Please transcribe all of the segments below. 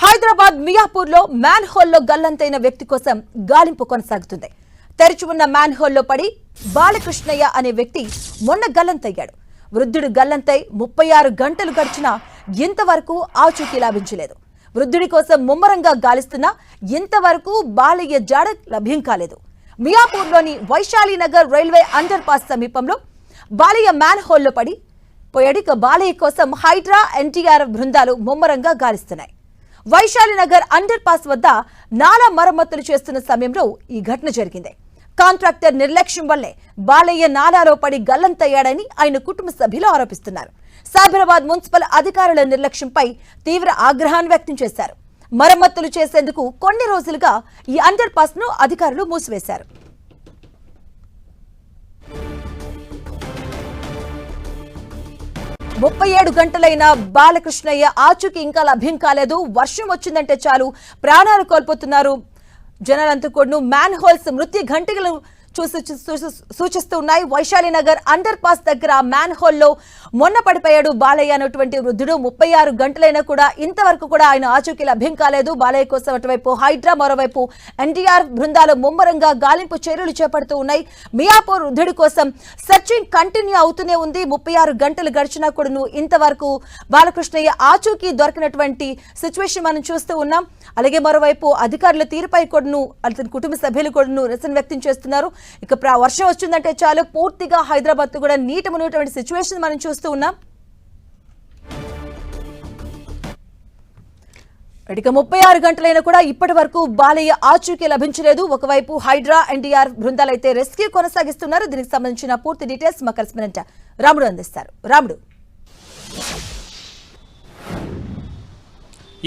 Hyderabad మియాపూర్లో man హోల్లో గల్లంతైన వ్యక్తి కోసం గాలింపు కొనసాగుతుంది. తెరిచి ఉన్న మ్యాన్ హోల్లో పడి బాలకృష్ణయ్య అనే వ్యక్తి మొన్న గల్లంతయ్యాడు. వృద్ధుడు గల్లంతై 36 గంటలు గడిచినా ఇంతవరకు ఆచూకీ లభించలేదు. వృద్ధుడి కోసం ముమ్మరంగా గాలిస్తున్నా ఇంతవరకు బాలయ్య జాడ లభ్యం కాలేదు. మియాపూర్లోని వైశాలినగర్ రైల్వే అండర్ పాస్ సమీపంలో బాలయ్య మ్యాన్ హోల్లో పడి పోయాడు. బాలయ్య కోసం హైడ్రా ఎన్టీఆర్ బృందాలు ముమ్మరంగా గాలిస్తున్నాయి. వైశాలినగర్ అండర్ పాస్ వద్ద నాలా మరమ్మతులు చేస్తున్న సమయంలో ఈ ఘటన జరిగింది. కాంట్రాక్టర్ నిర్లక్ష్యం వల్లే బాలయ్య నాలాలో పడి గల్లంతయ్యాడని ఆయన కుటుంబ సభ్యులు ఆరోపిస్తున్నారు. సైబరాబాద్ మున్సిపల్ అధికారుల నిర్లక్ష్యంపై తీవ్ర ఆగ్రహాన్ని వ్యక్తం చేశారు. మరమ్మతులు చేసేందుకు కొన్ని రోజులుగా ఈ అండర్ పాస్ ను అధికారులు మూసివేశారు. ముప్పై 37 గంటలైన బాలకృష్ణయ్య ఆచూకీ ఇంకా లభ్యం కాలేదు. వర్షం వచ్చిందంటే చాలు ప్రాణాలు కోల్పోతున్నారు జనాలంతా కూడా. మ్యాన్ హోల్స్ మృత్యు ఘంటికలు సూచిస్తూ ఉన్నాయి. వైశాలినగర్ అండర్ పాస్ దగ్గర మ్యాన్ హోల్లో మొన్న పడిపోయాడు బాలయ్య అనేటువంటి వృద్ధుడు. 36 గంటలైనా కూడా ఇంతవరకు కూడా ఆయన ఆచూకీ లభ్యం కాలేదు. బాలయ్య కోసం అటువైపు హైడ్రా, మరోవైపు ఎన్టీఆర్ బృందాలు ముమ్మరంగా గాలింపు చర్యలు చేపడుతూ ఉన్నాయి. మియాపూర్ వృద్ధుడి కోసం సెర్చింగ్ కంటిన్యూ అవుతూనే ఉంది. 36 గంటలు గడిచినా కూడా ఇంతవరకు బాలకృష్ణయ్య ఆచూకీ దొరికినటువంటి సిచ్యువేషన్ మనం చూస్తూ ఉన్నాం. అలాగే మరోవైపు అధికారుల తీరుపై కూడా అతని కుటుంబ సభ్యులు కూడా నిరసన వ్యక్తం చేస్తున్నారు. ఇక వర్షం వచ్చిందంటే చాలు పూర్తిగా హైదరాబాద్ కూడా నీట మునిగినటువంటి సిచ్యువేషన్ మనం చూస్తూ ఉన్నాం. ఇక 36 గంటలైనా కూడా ఇప్పటి వరకు బాలయ్య ఆచూకీ లభించలేదు. ఒకవైపు హైడ్రా ఎన్టీఆర్ బృందాలు అయితే రెస్క్యూ కొనసాగిస్తున్నారు. దీనికి సంబంధించిన పూర్తి డీటెయిల్స్ మా కరెస్పాండెంట్ రాముడు అందిస్తారు. రాముడు,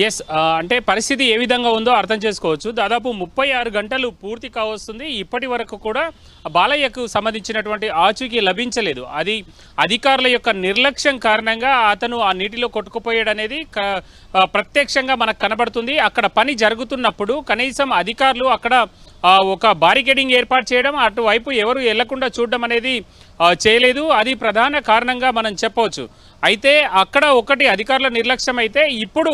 ఎస్, అంటే పరిస్థితి ఏ విధంగా ఉందో అర్థం చేసుకోవచ్చు. దాదాపు 36 గంటలు పూర్తి కావస్తుంది. ఇప్పటి వరకు కూడా బాలయ్యకు సంబంధించినటువంటి ఆచూకీ లభించలేదు. అది అధికారుల యొక్క నిర్లక్ష్యం కారణంగా అతను ఆ నీటిలో కొట్టుకుపోయాడు అనేది ప్రత్యక్షంగా మనకు కనబడుతుంది. అక్కడ పని జరుగుతున్నప్పుడు కనీసం అధికారులు అక్కడ ఒక బారికేడింగ్ ఏర్పాటు చేయడం, అటువైపు ఎవరు వెళ్లకుండా చూడడం అనేది చేయలేదు. అది ప్రధాన కారణంగా మనం చెప్పవచ్చు. అయితే అక్కడ ఒకటి అధికారుల నిర్లక్ష్యం అయితే ఇప్పుడు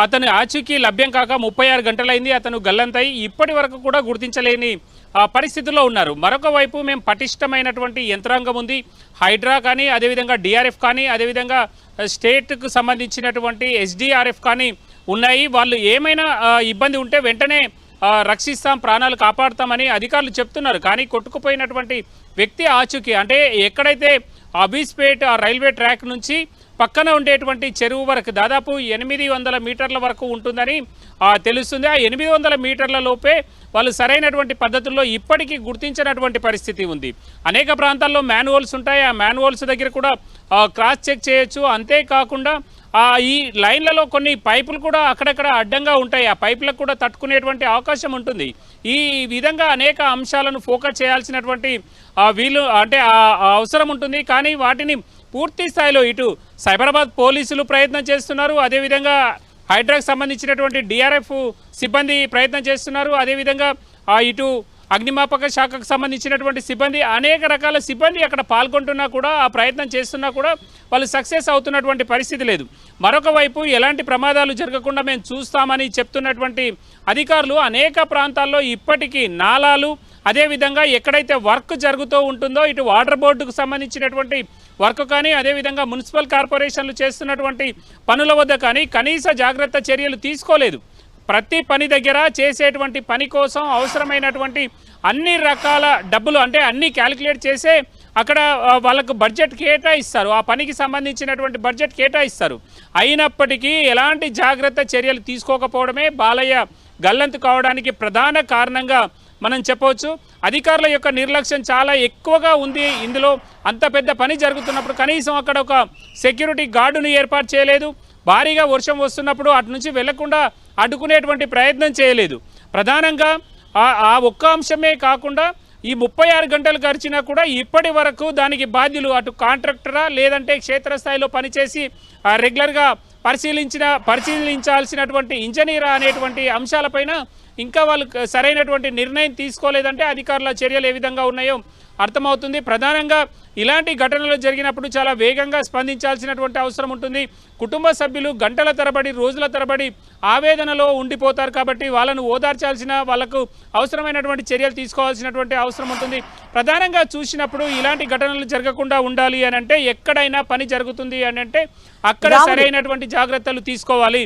అతని ఆచూకీ లభ్యం కాక 36 గంటలైంది. అతను గల్లంతై ఇప్పటి వరకు కూడా గుర్తించలేని పరిస్థితుల్లో ఉన్నారు. మరొక వైపు మేము పటిష్టమైనటువంటి యంత్రాంగం ఉంది. హైడ్రా కానీ, అదేవిధంగా డిఆర్ఎఫ్ కానీ, అదేవిధంగా స్టేట్కు సంబంధించినటువంటి ఎస్డిఆర్ఎఫ్ కానీ ఉన్నాయి. వాళ్ళు ఏమైనా ఇబ్బంది ఉంటే వెంటనే రక్షిస్తాం, ప్రాణాలు కాపాడుతామని అధికారులు చెప్తున్నారు. కానీ కొట్టుకుపోయినటువంటి వ్యక్తి ఆచూకీ అంటే ఎక్కడైతే అబీస్పేట్ రైల్వే ట్రాక్ నుంచి పక్కన ఉండేటువంటి చెరువు వరకు దాదాపు 800 మీటర్ల వరకు ఉంటుందని తెలుస్తుంది. ఆ 800 మీటర్ల లోపే వాళ్ళు సరైనటువంటి పద్ధతుల్లో ఇప్పటికీ గుర్తించినటువంటి పరిస్థితి ఉంది. అనేక ప్రాంతాల్లో మ్యాన్హోల్స్ ఉంటాయి. ఆ మ్యాన్హోల్స్ దగ్గర కూడా క్రాస్ చెక్ చేయొచ్చు. అంతేకాకుండా ఈ లైన్లలో కొన్ని పైపులు కూడా అక్కడక్కడ అడ్డంగా ఉంటాయి. ఆ పైపులకు కూడా తట్టుకునేటువంటి అవకాశం ఉంటుంది. ఈ విధంగా అనేక అంశాలను ఫోకస్ చేయాల్సినటువంటి వీలు అంటే అవసరం ఉంటుంది. కానీ వాటిని పూర్తి స్థాయిలో ఇటు సైబరాబాద్ పోలీసులు ప్రయత్నం చేస్తున్నారు. అదేవిధంగా హైడ్రాకు సంబంధించినటువంటి డిఆర్ఎఫ్ సిబ్బంది ప్రయత్నం చేస్తున్నారు. అదేవిధంగా ఇటు అగ్నిమాపక శాఖకు సంబంధించినటువంటి సిబ్బంది, అనేక రకాల సిబ్బంది అక్కడ పాల్గొంటున్నా కూడా ఆ ప్రయత్నం చేస్తున్నా కూడా వాళ్ళు సక్సెస్ అవుతున్నటువంటి పరిస్థితి లేదు. మరొక వైపు ఎలాంటి ప్రమాదాలు జరగకుండా మేము చూస్తామని చెప్తున్నటువంటి అధికారులు అనేక ప్రాంతాల్లో ఇప్పటికీ నాలాలు, అదేవిధంగా ఎక్కడైతే వర్క్ జరుగుతూ ఉంటుందో ఇటు వాటర్ బోర్డుకు సంబంధించినటువంటి వర్క్ కానీ, అదేవిధంగా మున్సిపల్ కార్పొరేషన్లు చేస్తున్నటువంటి పనుల వద్ద కానీ కనీస జాగ్రత్త చర్యలు తీసుకోలేదు. ప్రతి పని దగ్గర చేసేటువంటి పని కోసం అవసరమైనటువంటి అన్ని రకాల డబ్బులు అంటే అన్నీ క్యాలిక్యులేట్ చేసే అక్కడ వాళ్ళకు బడ్జెట్ కేటాయిస్తారు. ఆ పనికి సంబంధించినటువంటి బడ్జెట్ కేటాయిస్తారు. అయినప్పటికీ ఎలాంటి జాగ్రత్త చర్యలు తీసుకోకపోవడమే బాలయ్య గల్లంతు కావడానికి ప్రధాన కారణంగా మనం చెప్పవచ్చు. అధికారుల యొక్క నిర్లక్ష్యం చాలా ఎక్కువగా ఉంది. ఇందులో అంత పెద్ద పని జరుగుతున్నప్పుడు కనీసం అక్కడ ఒక సెక్యూరిటీ గార్డును ఏర్పాటు చేయలేదు. భారీగా వర్షం వస్తున్నప్పుడు అటు నుంచి వెళ్లకుండా అడ్డుకునేటువంటి ప్రయత్నం చేయలేదు. ప్రధానంగా ఆ ఒక్క అంశమే కాకుండా ఈ 36 గంటలు గడిచినా కూడా ఇప్పటి వరకు దానికి బాధ్యులు అటు కాంట్రాక్టరా లేదంటే క్షేత్రస్థాయిలో పనిచేసి రెగ్యులర్గా పరిశీలించాల్సినటువంటి ఇంజనీరా అనేటువంటి అంశాలపైన ఇంకా వాళ్ళు సరైనటువంటి నిర్ణయం తీసుకోలేదంటే అధికారుల చర్యలు ఏ విధంగా ఉన్నాయో అర్థమవుతుంది. ప్రధానంగా ఇలాంటి ఘటనలు జరిగినప్పుడు చాలా వేగంగా స్పందించాల్సినటువంటి అవసరం ఉంటుంది. కుటుంబ సభ్యులు గంటల తరబడి రోజుల తరబడి ఆవేదనలో ఉండిపోతారు కాబట్టి వాళ్ళను ఓదార్చాల్సిన, వాళ్ళకు అవసరమైనటువంటి చర్యలు తీసుకోవాల్సినటువంటి అవసరం ఉంటుంది. ప్రధానంగా చూసినప్పుడు ఇలాంటి ఘటనలు జరగకుండా ఉండాలి అని అంటే ఎక్కడైనా పని జరుగుతుంది అని అంటే అక్కడ సరైనటువంటి జాగ్రత్తలు తీసుకోవాలి.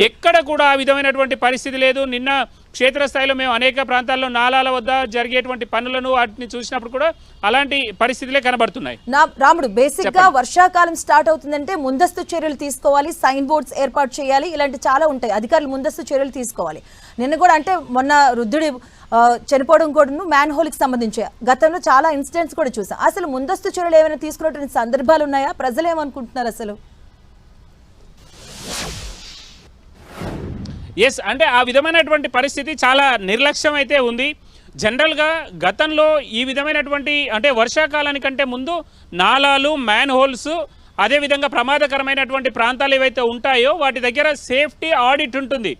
ఎక్కడ కూడా ఆ విధమైనటువంటి పరిస్థితి లేదు. నిన్న క్షేత్రస్థాయిలో మేము అనేక ప్రాంతాల్లో నాలాల వద్ద జరిగేటువంటి పనులను వాటిని చూసినప్పుడు కూడా అలాంటి పరిస్థితులే కనబడుతున్నాయి. రాముడు, బేసిక్ గా వర్షాకాలం స్టార్ట్ అవుతుందంటే ముందస్తు చర్యలు తీసుకోవాలి, సైన్ బోర్డ్స్ ఏర్పాటు చేయాలి, ఇలాంటి చాలా ఉంటాయి. అధికారులు ముందస్తు చర్యలు తీసుకోవాలి. నిన్న కూడా అంటే మొన్న వృద్ధుడి చనిపోవడం కూడా మ్యాన్ హోల్ కి సంబంధించి గతంలో చాలా ఇన్సిడెంట్స్ కూడా చూసాం. అసలు ముందస్తు చర్యలు ఏమైనా తీసుకున్నటువంటి సందర్భాలు ఉన్నాయా? ప్రజలు ఏమనుకుంటున్నారు అసలు? ఎస్, అంటే ఆ విధమైనటువంటి పరిస్థితి చాలా నిర్లక్ష్యం అయితే ఉంది. జనరల్గా గతంలో ఈ విధమైనటువంటి అంటే వర్షాకాలానికంటే ముందు నాలాలు, మ్యాన్ హోల్స్, అదేవిధంగా ప్రమాదకరమైనటువంటి ప్రాంతాలు ఏవైతే ఉంటాయో వాటి దగ్గర సేఫ్టీ ఆడిట్ ఉంటుంది.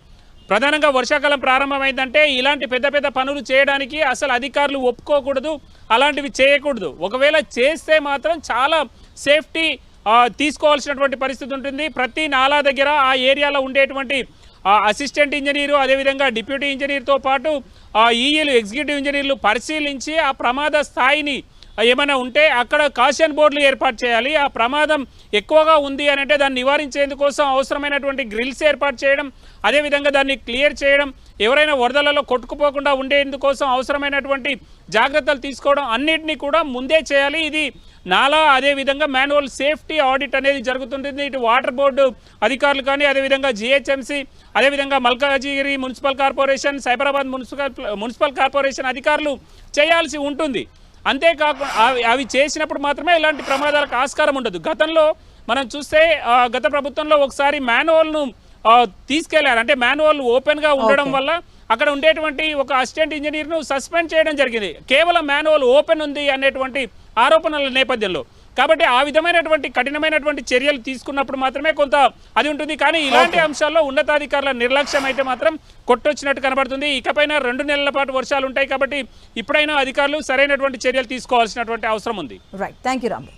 ప్రధానంగా వర్షాకాలం ప్రారంభమైందంటే ఇలాంటి పెద్ద పెద్ద పనులు చేయడానికి అసలు అధికారులు ఒప్పుకోకూడదు, అలాంటివి చేయకూడదు. ఒకవేళ చేస్తే మాత్రం చాలా సేఫ్టీ తీసుకోవాల్సినటువంటి పరిస్థితి ఉంటుంది. ప్రతి నాలా దగ్గర ఆ ఏరియాలో ఉండేటువంటి అసిస్టెంట్ ఇంజనీరు, అదేవిధంగా డిప్యూటీ ఇంజనీర్తో పాటు ఈఈలు, ఎగ్జిక్యూటివ్ ఇంజనీర్లు పరిశీలించి ఆ ప్రమాద స్థాయిని ఏమైనా ఉంటే అక్కడ కాషన్ బోర్డులు ఏర్పాటు చేయాలి. ఆ ప్రమాదం ఎక్కువగా ఉంది అని అంటే దాన్ని నివారించేందుకోసం అవసరమైనటువంటి గ్రిల్స్ ఏర్పాటు చేయడం, అదేవిధంగా దాన్ని క్లియర్ చేయడం, ఎవరైనా వరదలలో కొట్టుకుపోకుండా ఉండేందుకోసం అవసరమైనటువంటి జాగ్రత్తలు తీసుకోవడం అన్నిటినీ కూడా ముందే చేయాలి. ఇది నాలా అదేవిధంగా మాన్యువల్ సేఫ్టీ ఆడిట్ అనేది జరుగుతుంటుంది. ఇటు వాటర్ బోర్డు అధికారులు కానీ, అదేవిధంగా జిహెచ్ఎంసీ, అదేవిధంగా Malkajgiri municipal corporation, Cyberabad municipal corporation అధికారులు చేయాల్సి ఉంటుంది. అంతేకాకుండా అవి చేసినప్పుడు మాత్రమే ఇలాంటి ప్రమాదాలకు ఆస్కారం ఉండదు. గతంలో మనం చూస్తే గత ప్రభుత్వంలో ఒకసారి మాన్యువల్ను తీసుకెళ్లారు. అంటే మాన్యువల్ ఓపెన్గా ఉండడం వల్ల అక్కడ ఉండేటువంటి ఒక అసిస్టెంట్ ఇంజనీర్ను సస్పెండ్ చేయడం జరిగింది, కేవలం మాన్యువల్ ఓపెన్ ఉంది అనేటువంటి ఆరోపణల నేపథ్యంలో. కాబట్టి ఆ విధమైనటువంటి కఠినమైనటువంటి చర్యలు తీసుకున్నప్పుడు మాత్రమే కొంత అది ఉంటుంది. కానీ ఇలాంటి అంశాల్లో ఉన్నతాధికారుల నిర్లక్ష్యం అయితే మాత్రం కొట్టొచ్చినట్టు కనబడుతుంది. ఇకపైన 2 నెలల పాటు వర్షాలు ఉంటాయి కాబట్టి ఇప్పుడైనా అధికారులు సరైనటువంటి చర్యలు తీసుకోవాల్సినటువంటి అవసరం ఉంది. Right, thank you Ramu.